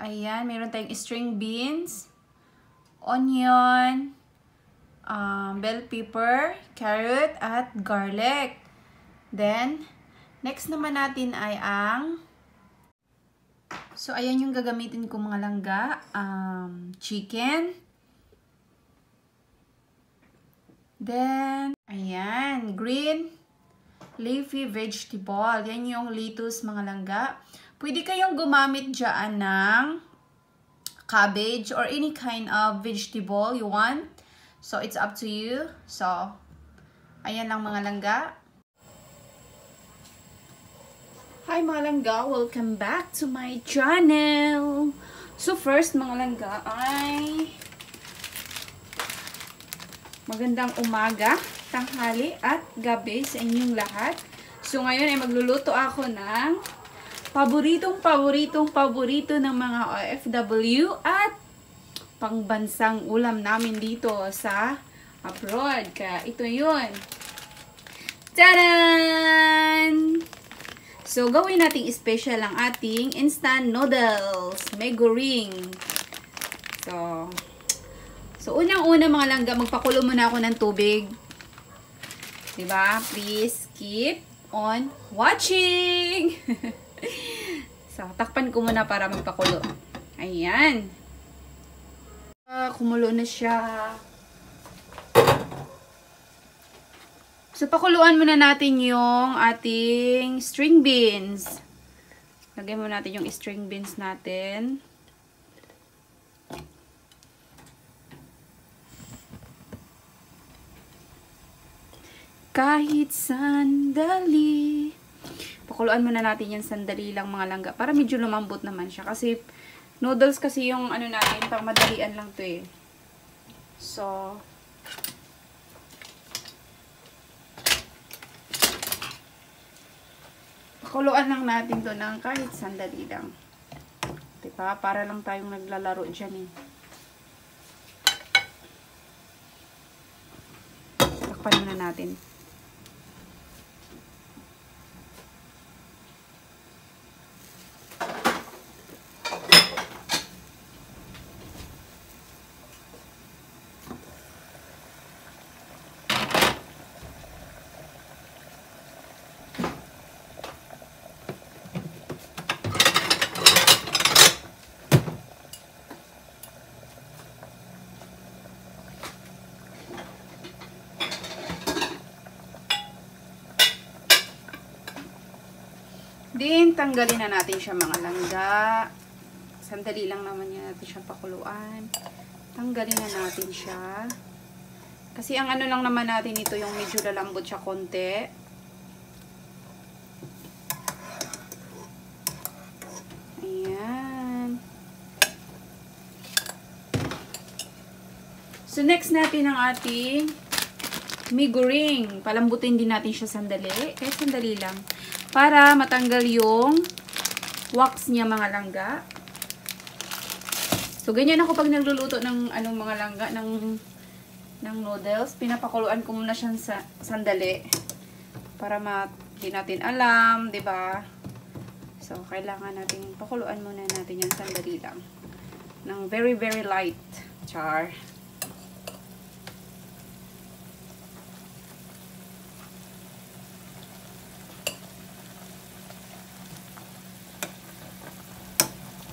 Ayan, meron tayong string beans, onion, bell pepper, carrot, at garlic. Then, next naman natin ay so, ayan yung gagamitin ko mga langga. Chicken. Then, ayan, green leafy vegetable. Yan yung lettuce mga langga. Pwede kayong gumamit dyan ng cabbage or any kind of vegetable you want. So, it's up to you. So, ayan lang mga langga. Hi mga langga! Welcome back to my channel! So first mga langga ay magandang umaga, tanghali at gabi sa inyong lahat. So ngayon ay magluluto ako ng paborito ng mga OFW at pangbansang ulam namin dito sa abroad. Kaya ito yun. Tadaan! So, gawin nating special ang ating instant noodles. Mie Goreng. So unang-una mga langga, magpakulo muna ako ng tubig. Diba? Please keep on watching. So, takpan ko muna para magpakulo. Ayan. Kumulo na siya. So, pakuluan muna natin yung ating string beans. Lagay muna natin yung string beans natin. Kahit sandali. Pakuluan muna natin yung sandali lang mga langga. Para medyo lumambot naman siya. Kasi, noodles kasi yung ano natin, pang madalian lang to eh. So, pakuluan lang natin to ng kahit sandali lang. Diba? Para lang tayong naglalaro dyan eh. Takpan muna natin. Then, tanggalin na natin siya mga langga. Sandali lang naman yan natin siya pakuluan. Tanggalin na natin siya. Kasi ang ano lang naman natin ito, yung medyo lalambot siya konti. Ayan. So, next natin ang ating Mie Goreng. Palambutin din natin siya sandali. Kaya sandali lang. Para matanggal yung wax niya mga langga. So, ganyan ako pag nagluluto ng anong mga langga, ng noodles. Pinapakuluan ko muna siya sa sandali. Para di natin alam, 'di ba? So, kailangan natin pakuluan muna natin yung sandali lang. Ng very, very light. Char.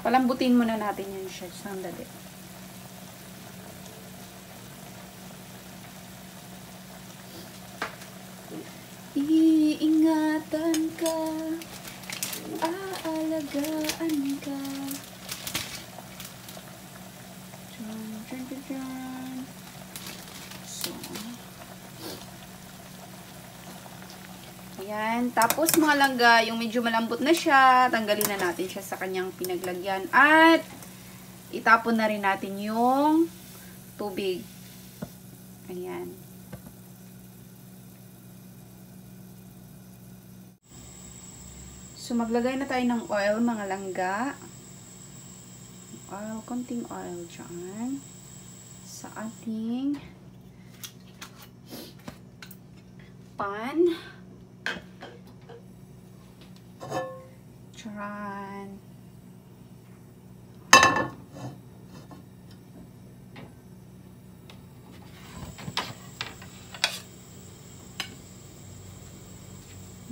Palambutin muna natin yun siya. Sandali. Iingatan ka, aalagaan ka. So, ayan. Tapos mga langga, yung medyo malambot na siya, tanggalin na natin siya sa kanyang pinaglagyan. At itapon na rin natin yung tubig. Ayan. So, maglagay na tayo ng oil mga langga. Oil, konting oil dyan. Sa ating pan. Charan.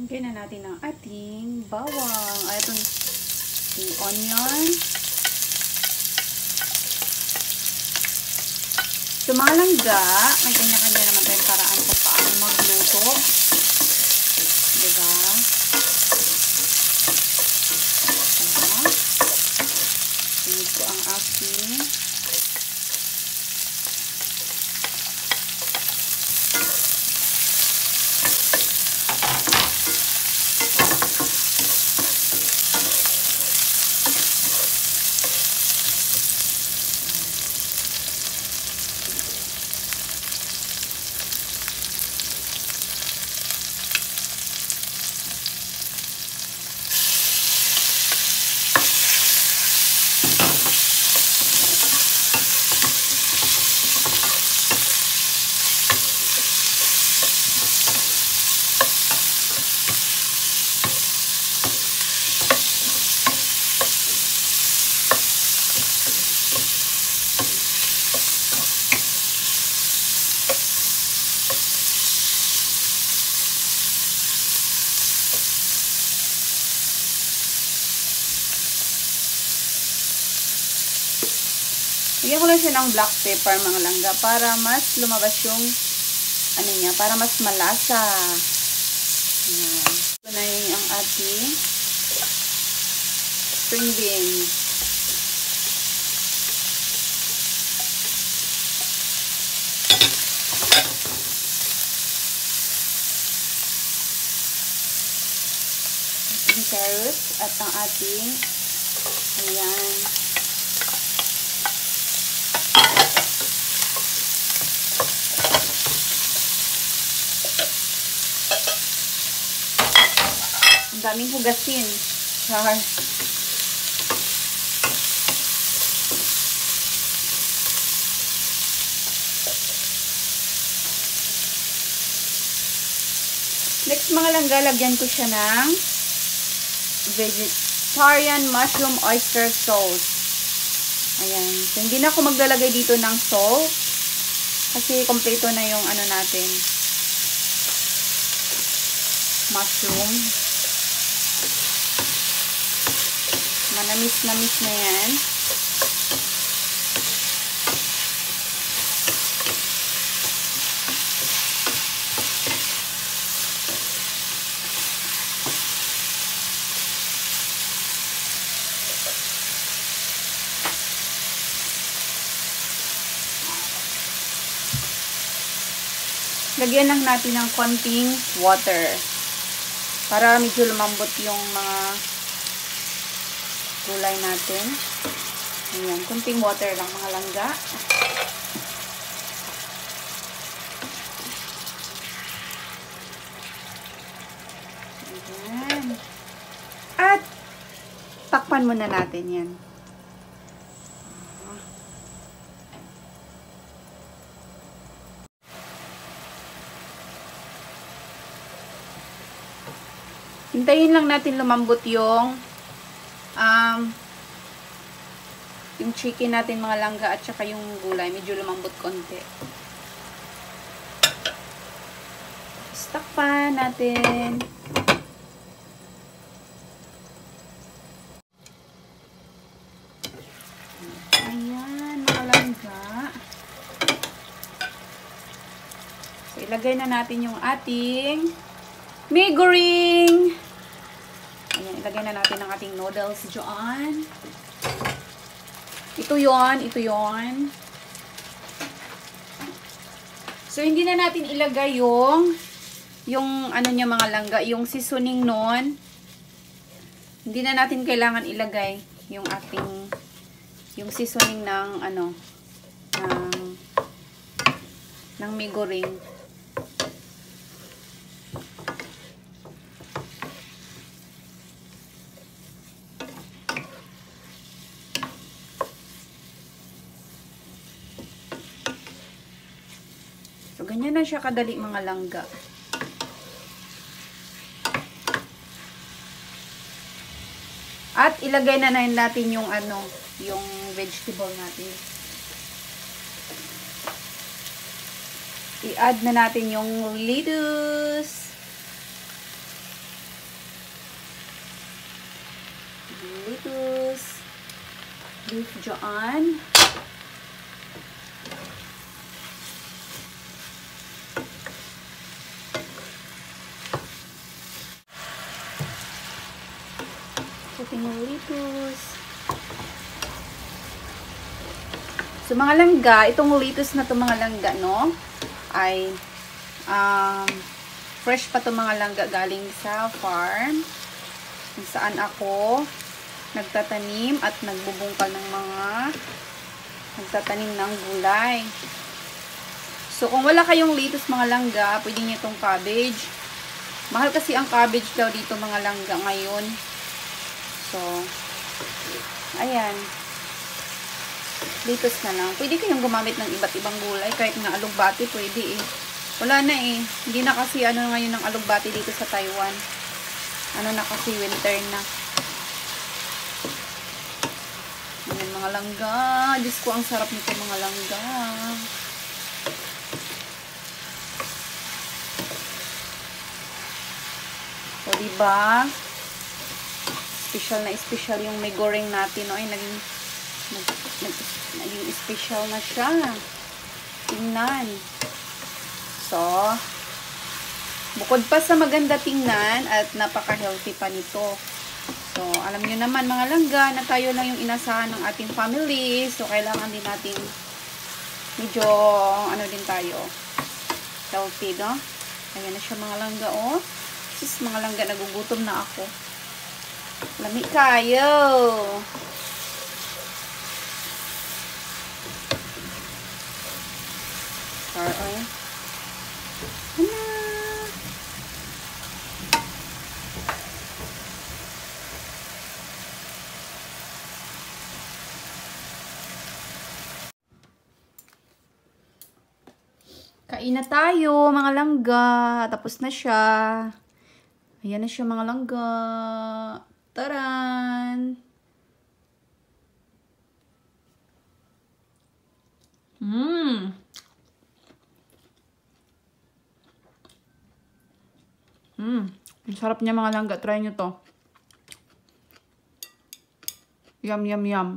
Lagyan na natin ang ating bawang. Ay, itong onion. So, mga langga, may kanya-kanya naman tayong paraan kung paano magluto. Diba? Sunod ko ang aking Lagyan ko lang siya ng black pepper, mga langga, para mas lumabas yung, ano niya, para mas malasa. Ayan. Ito na yung ang ating string beans. Ating carrots at ang ating, ayan, ang daming hugasin. Char. Next, mga langga, lagyan ko siya ng vegetarian mushroom oyster sauce. Ayan. So, hindi na ako maglalagay dito ng salt kasi kompleto na yung ano natin, mushroom. Manamis-namis na yan. Lagyan lang natin ng konting water para medyo lumambot yung mga gulay natin. Ayan, konting water lang, mga langga. Ayan. At takpan muna natin yan. Hintayin lang natin lumambot yung chicken natin, mga langga, at saka yung gulay. Medyo lumambot konti. Takpan natin. Ayan, mga langga. So, ilagay na natin yung ating Mie Goreng. Ayan, ilagay na natin ang ating noodles dyan. Ito yon, ito yon. So, hindi na natin ilagay yung ano niya, mga langga, yung seasoning nun. Hindi na natin kailangan ilagay yung ating, yung seasoning ng, ano, ng Mie Goreng. So, ganyan na siya kadali, mga langga. At ilagay na natin yung ano, yung vegetable natin. I-add na natin yung lettuce. lettuce. Beef dyan. Puting lettuce. So, mga langga, itong lettuce na to mga langga, no? Ay, fresh pa to mga langga galing sa farm. Kung saan ako nagtatanim at nagbubungkal ng mga nagtatanim ng gulay. So, kung wala kayong lettuce mga langga, pwede nyo itong cabbage. Mahal kasi ang cabbage daw dito mga langga ngayon. So, ayan. Lettuce na lang. Pwede kayong gumamit ng iba't ibang gulay. Kahit nga alugbati, pwede eh. Wala na eh. Hindi na kasi ano ngayon ng alugbati dito sa Taiwan. Ano na kasi winter na. Ayan mga langga. Diyos ko, ang sarap nito mga langga. So, diba? Special na special yung Mie Goreng natin. No? Ay, naging special na siya. Tingnan. So, bukod pa sa maganda tingnan at napaka-healthy pa nito. So, alam nyo naman mga langga na tayo lang yung inasahan ng ating family. So, kailangan din natin medyo, ano din tayo, healthy, no? Ayan na siya mga langga, oh. Sis, mga langga, nagugutom na ako. Lami kayo. Star oil. Hala. Kain na tayo, mga langga. Tapos na siya. Ayan na siya, mga langga. Taran! Ang sarap niya mga langga. Try nyo to. Yum, yum, yum.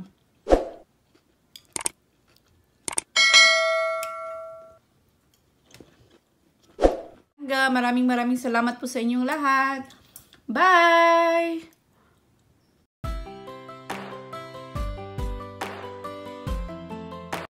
Maraming salamat po sa inyong lahat. Bye!